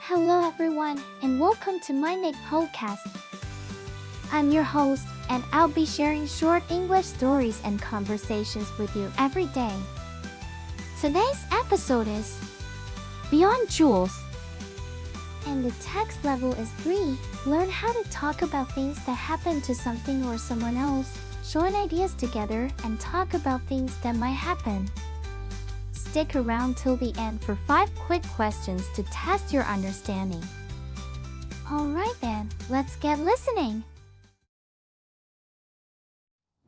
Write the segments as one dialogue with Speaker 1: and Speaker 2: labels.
Speaker 1: Hello everyone, and welcome to MyniQ podcast. I'm your host, and I'll be sharing short English stories and conversations with you every day. Today's episode is Beyond Jewels. And the text level is 3. Learn how to talk about things that happen to something or someone else, join ideas together, and talk about things that might happen. Stick around till the end for 5 quick questions to test your understanding. Alright then, let's get listening.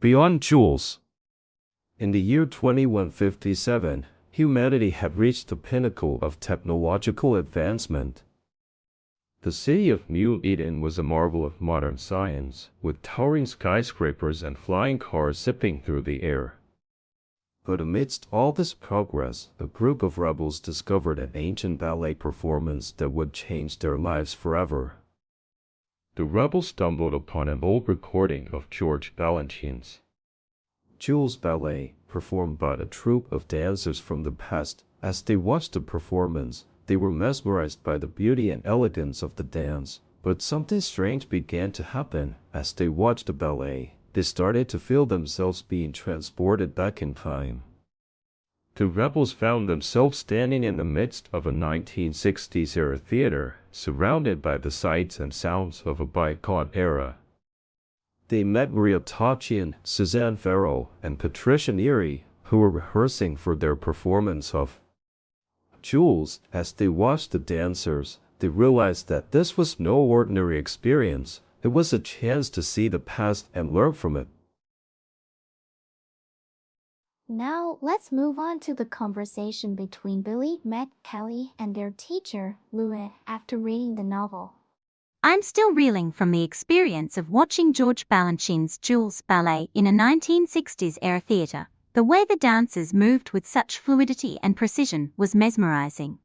Speaker 2: Beyond Jewels. In the year 2157, humanity had reached the pinnacle of technological advancement. The city of New Eden was a marvel of modern science, with towering skyscrapers and flying cars zipping through the air. But amidst all this progress, a group of rebels discovered an ancient ballet performance that would change their lives forever. The rebels stumbled upon an old recording of George Balanchine's Jewels Ballet, performed by a troupe of dancers from the past. As they watched the performance, they were mesmerized by the beauty and elegance of the dance. But something strange began to happen. As they watched the ballet, they started to feel themselves being transported back in time. The rebels found themselves standing in the midst of a 1960s-era theater, surrounded by the sights and sounds of a bygone era. They met Maria Tachian, Suzanne Farrell, and Patricia Neary, who were rehearsing for their performance of Jewels. As they watched the dancers, they realized that this was no ordinary experience. It was a chance to see the past and learn from it.
Speaker 1: Now, let's move on to the conversation between Billy, Matt, Kelly, and their teacher, Louis, after reading the novel.
Speaker 3: I'm still reeling from the experience of watching George Balanchine's Jewels Ballet in a 1960s-era theater. The way the dancers moved with such fluidity and precision was mesmerizing.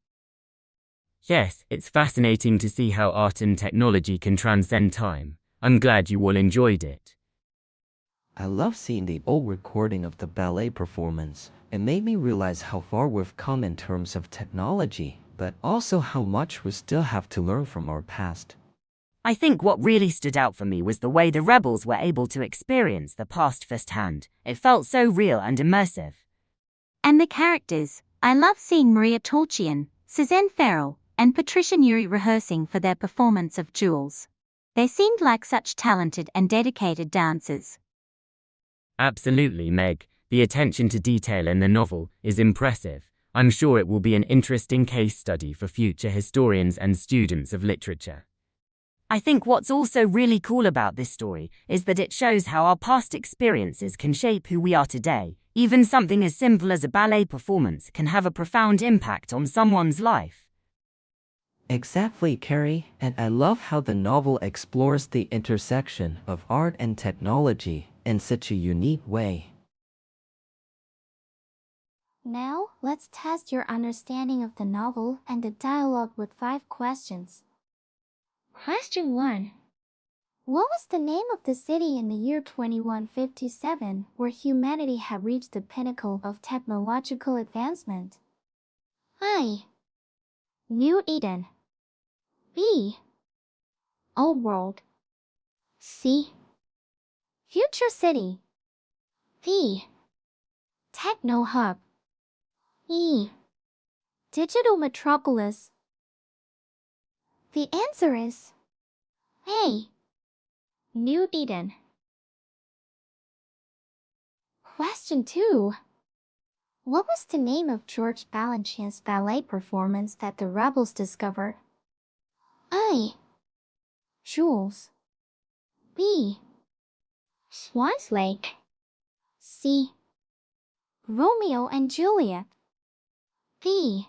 Speaker 4: Yes, it's fascinating to see how art and technology can transcend time. I'm glad you all enjoyed it.
Speaker 5: I love seeing the old recording of the ballet performance. It made me realize how far we've come in terms of technology, but also how much we still have to learn from our past.
Speaker 6: I think what really stood out for me was the way the rebels were able to experience the past firsthand. It felt so real and immersive.
Speaker 3: And the characters. I love seeing Maria Torchian, Suzanne Farrell, and Patricia Neary rehearsing for their performance of Jewels. They seemed like such talented and dedicated dancers.
Speaker 4: Absolutely, Meg. The attention to detail in the novel is impressive. I'm sure it will be an interesting case study for future historians and students of literature.
Speaker 6: I think what's also really cool about this story is that it shows how our past experiences can shape who we are today. Even something as simple as a ballet performance can have a profound impact on someone's life.
Speaker 5: Exactly, Carrie, and I love how the novel explores the intersection of art and technology in such a unique way.
Speaker 1: Now, let's test your understanding of the novel and the dialogue with 5 questions. Question 1. What was the name of the city in the year 2157 where humanity had reached the pinnacle of technological advancement? I. New Eden. B. Old World. C. Future City. D. Techno Hub. E. Digital Metropolis. The answer is A. New Eden. Question 2. What was the name of George Balanchine's ballet performance that the rebels discovered? I. Jewels. B. Swan's Lake. C. Romeo and Juliet. D.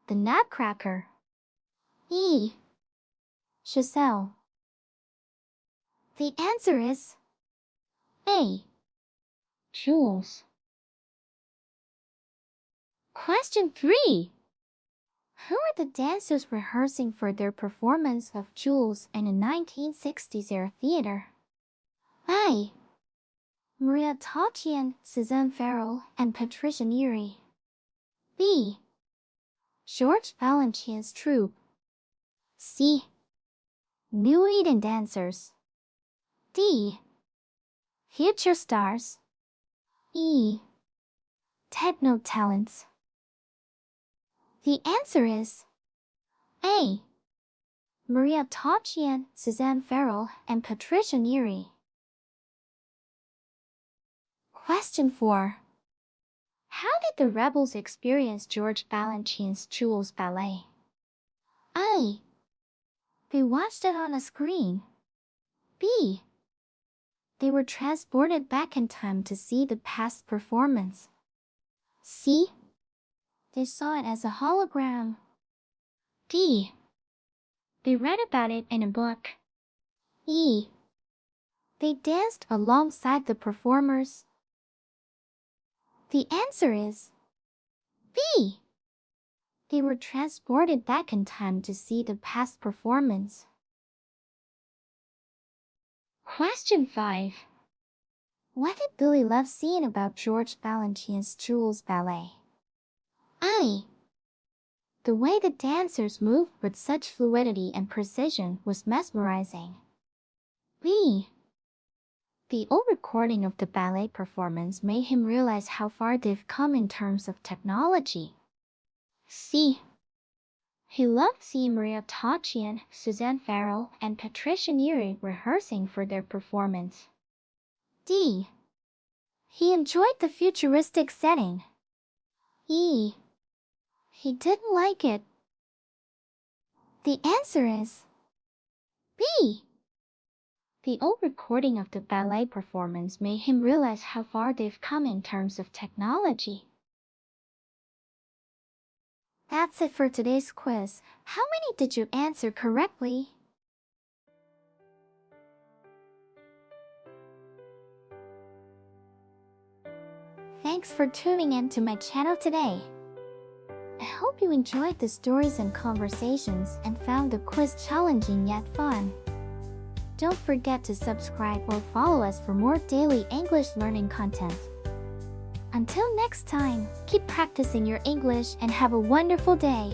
Speaker 1: The Nutcracker. E. Giselle. The answer is A. Jewels. Question 3. Who are the dancers rehearsing for their performance of Jewels in a 1960s-era theater? I. Maria Tachian, Suzanne Farrell, and Patricia Neary. B. George Balanchine's troupe. C. New Eden dancers. D. Future stars. E. Techno talents. The answer is A. Maria Tauchian, Suzanne Farrell, and Patricia Neary. Question 4. How did the rebels experience George Balanchine's Jules ballet? A. They watched it on a screen. B. They were transported back in time to see the past performance. C. They saw it as a hologram. D. They read about it in a book. E. They danced alongside the performers. The answer is B. They were transported back in time to see the past performance. Question 5. What did Billy love seeing about George Balanchine's Jules ballet? A. The way the dancers moved with such fluidity and precision was mesmerizing. B. The old recording of the ballet performance made him realize how far they've come in terms of technology. C. He loved seeing Maria Tauchian, Suzanne Farrell, and Patricia Neary rehearsing for their performance. D. He enjoyed the futuristic setting. E. He didn't like it. The answer is B. The old recording of the ballet performance made him realize how far they've come in terms of technology. That's it for today's quiz. How many did you answer correctly? Thanks for tuning in to my channel today. I hope you enjoyed the stories and conversations and found the quiz challenging yet fun. Don't forget to subscribe or follow us for more daily English learning content. Until next time, keep practicing your English and have a wonderful day.